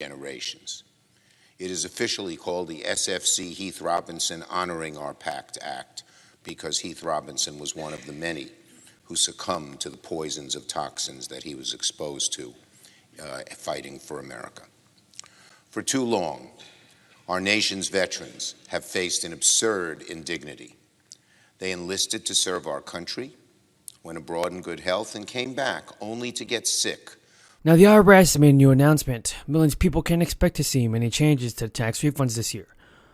generations. It is officially called the SFC Heath Robinson Honoring Our Pact Act because Heath Robinson was one of the many who succumbed to the poisons of toxins that he was exposed to fighting for America. For too long, our nation's veterans have faced an absurd indignity. They enlisted to serve our country, went abroad in good health, and came back only to get sick. Now, the IRS made a new announcement. Millions of people can expect to see many changes to tax refunds this year.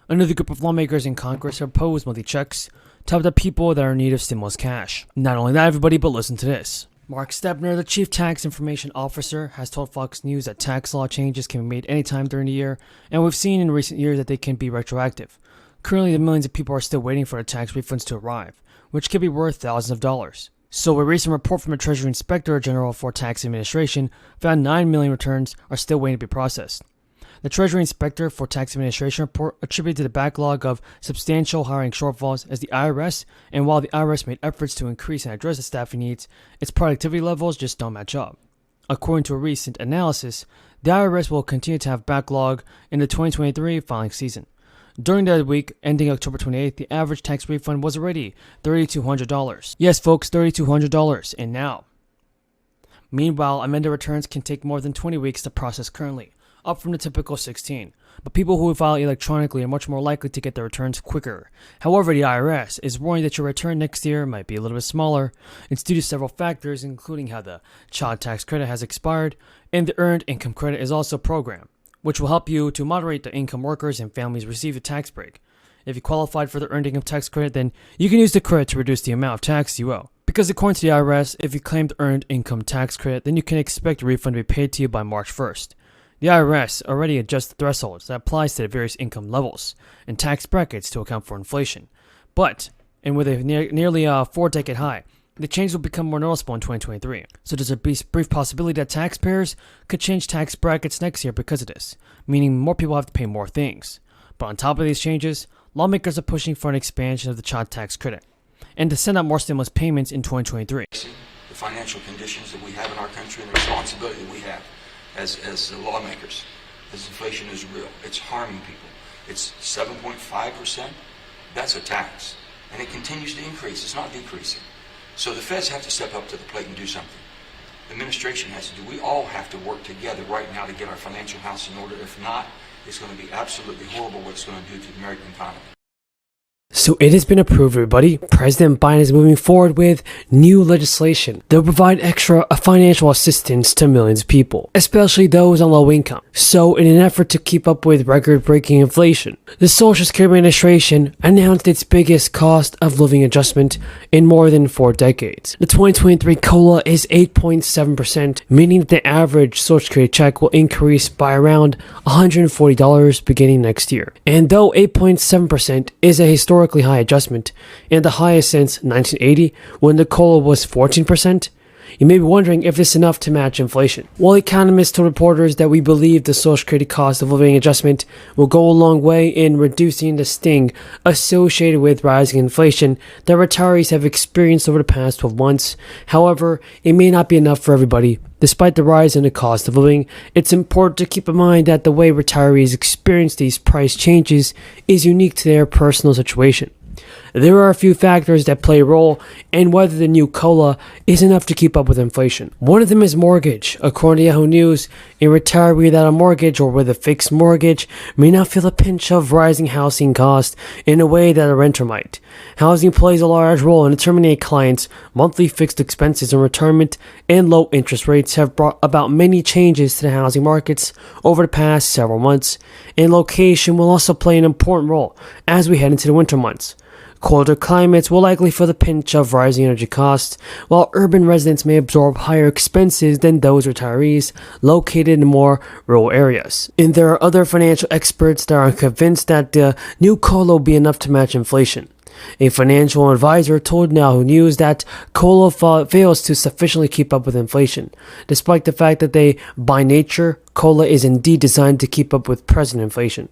Another group of lawmakers in Congress have proposed monthly checks to help the people that are in need of stimulus cash. Not only that, everybody, but listen to this. Mark Stebner, the Chief Tax Information Officer, has told Fox News that tax law changes can be made anytime during the year, and we've seen in recent years that they can be retroactive. Currently, the millions of people are still waiting for the tax refunds to arrive, which could be worth thousands of dollars. So a recent report from the Treasury Inspector General for Tax Administration found 9 million returns are still waiting to be processed. The Treasury Inspector for Tax Administration report attributed to the backlog of substantial hiring shortfalls as the IRS, and while the IRS made efforts to increase and address the staffing needs, its productivity levels just don't match up. According to a recent analysis, the IRS will continue to have backlog in the 2023 filing season. During that week, ending October 28th, the average tax refund was already $3,200. Yes, folks, $3,200. And now. Meanwhile, amended returns can take more than 20 weeks to process currently, up from the typical 16. But people who file electronically are much more likely to get their returns quicker. However, the IRS is warning that your return next year might be a little bit smaller. It's due to several factors, including how the child tax credit has expired, and the earned income credit is also programmed, which will help you to moderate the income workers and families receive a tax break. If you qualified for the earned income tax credit, then you can use the credit to reduce the amount of tax you owe. Because according to the IRS, if you claim the earned income tax credit, then you can expect a refund to be paid to you by March 1st. The IRS already adjusts the thresholds that applies to the various income levels and tax brackets to account for inflation. But, and with a nearly 4-decade high, the change will become more noticeable in 2023, so there's a brief possibility that taxpayers could change tax brackets next year because of this, meaning more people have to pay more things. But on top of these changes, lawmakers are pushing for an expansion of the child tax credit, and to send out more stimulus payments in 2023. The financial conditions that we have in our country and the responsibility that we have as lawmakers, as inflation is real. It's harming people. It's 7.5%. That's a tax, and it continues to increase. It's not decreasing. So the feds have to step up to the plate and do something. The administration has to do. We all have to work together right now to get our financial house in order. If not, it's going to be absolutely horrible what it's going to do to the American economy. So it has been approved, everybody. President Biden is moving forward with new legislation that will provide extra financial assistance to millions of people, especially those on low income. So in an effort to keep up with record-breaking inflation, the Social Security Administration announced its biggest cost of living adjustment in more than 4 decades. The 2023 COLA is 8.7%, meaning that the average Social Security check will increase by around $140 beginning next year. And though 8.7% is a historically high adjustment and the highest since 1980 when the COLA was 14%, you may be wondering if this is enough to match inflation. While economists told reporters that we believe the Social Security cost of living adjustment will go a long way in reducing the sting associated with rising inflation that retirees have experienced over the past 12 months. However, it may not be enough for everybody. Despite the rise in the cost of living, it's important to keep in mind that the way retirees experience these price changes is unique to their personal situation. There are a few factors that play a role in whether the new COLA is enough to keep up with inflation. One of them is mortgage. According to Yahoo News, a retiree without a mortgage or with a fixed mortgage may not feel the pinch of rising housing costs in a way that a renter might. Housing plays a large role in determining a client's monthly fixed expenses in retirement, and low interest rates have brought about many changes to the housing markets over the past several months, and location will also play an important role as we head into the winter months. Colder climates will likely feel the pinch of rising energy costs, while urban residents may absorb higher expenses than those retirees located in more rural areas. And there are other financial experts that are convinced that the new COLA will be enough to match inflation. A financial advisor told Yahoo News that COLA fails to sufficiently keep up with inflation, despite the fact that they, by nature, COLA is indeed designed to keep up with present inflation.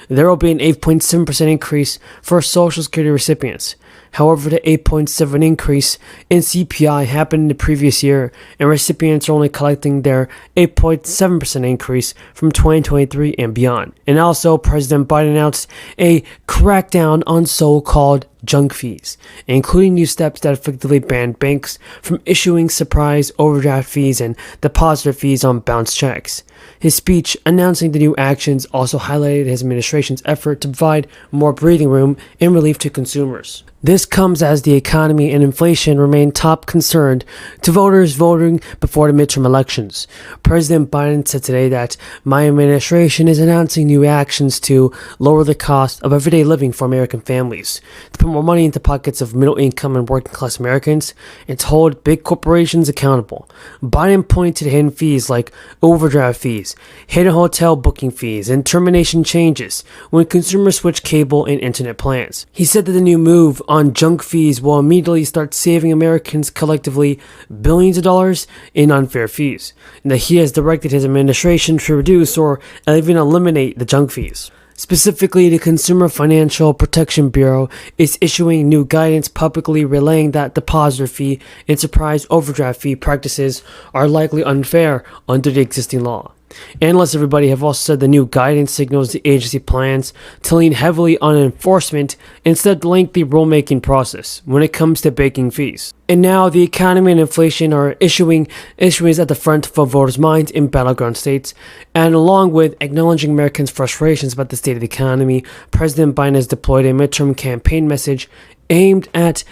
There will be an 8.7% increase for Social Security recipients. However, the 8.7% increase in CPI happened in the previous year, and recipients are only collecting their 8.7% increase from 2023 and beyond. And also, President Biden announced a crackdown on so-called junk fees, including new steps that effectively ban banks from issuing surprise overdraft fees and deposit fees on bounce checks. His speech announcing the new actions also highlighted his administration's effort to provide more breathing room and relief to consumers. This comes as the economy and inflation remain top concern to voters voting before the midterm elections. President Biden said today that my administration is announcing new actions to lower the cost of everyday living for American families, to put more money into pockets of middle-income and working-class Americans, and to hold big corporations accountable. Biden pointed to hidden fees like overdraft fees, hidden hotel booking fees, and termination changes when consumers switch cable and internet plans. He said that the new move on junk fees will immediately start saving Americans collectively billions of dollars in unfair fees, and that he has directed his administration to reduce or even eliminate the junk fees. Specifically, the Consumer Financial Protection Bureau is issuing new guidance publicly relaying that depositor fee and surprise overdraft fee practices are likely unfair under the existing law. Analysts, everybody, have also said the new guidance signals the agency plans to lean heavily on enforcement instead of the lengthy rulemaking process when it comes to baking fees. And now the economy and inflation are issues at the front for voters' minds in battleground states. And along with acknowledging Americans' frustrations about the state of the economy, President Biden has deployed a midterm campaign message aimed at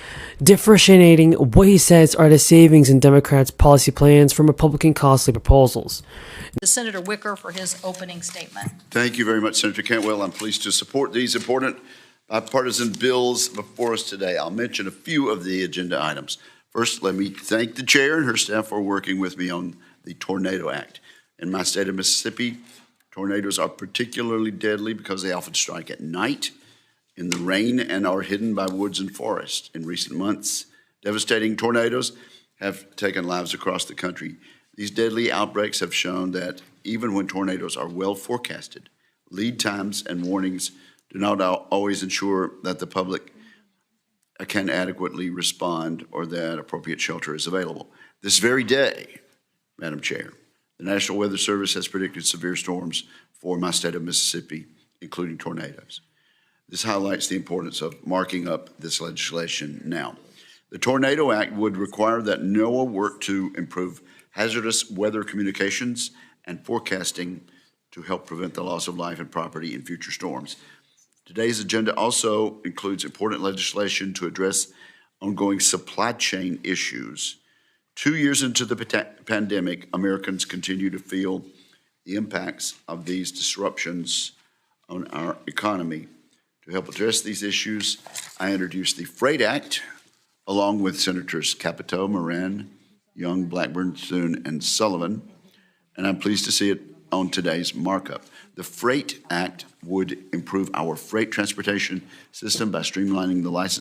differentiating what he says are the savings in Democrats' policy plans from Republican costly proposals. Senator Wicker for his opening statement. Thank you very much, Senator Cantwell. I'm pleased to support these important bipartisan bills before us today. I'll mention a few of the agenda items. First, let me thank the chair and her staff for working with me on the Tornado Act. In my state of Mississippi, tornadoes are particularly deadly because they often strike at night, in the rain, and are hidden by woods and forests. In recent months, devastating tornadoes have taken lives across the country. These deadly outbreaks have shown that even when tornadoes are well forecasted, lead times and warnings do not always ensure that the public can adequately respond or that appropriate shelter is available. This very day, Madam Chair, the National Weather Service has predicted severe storms for my state of Mississippi, including tornadoes. This highlights the importance of marking up this legislation now. The Tornado Act would require that NOAA work to improve hazardous weather communications and forecasting to help prevent the loss of life and property in future storms. Today's agenda also includes important legislation to address ongoing supply chain issues. 2 years into the pandemic, Americans continue to feel the impacts of these disruptions on our economy. To help address these issues, I introduced the Freight Act, along with Senators Capito, Moran, Young, Blackburn, Thune, and Sullivan, and I'm pleased to see it on today's markup. The Freight Act would improve our freight transportation system by streamlining the license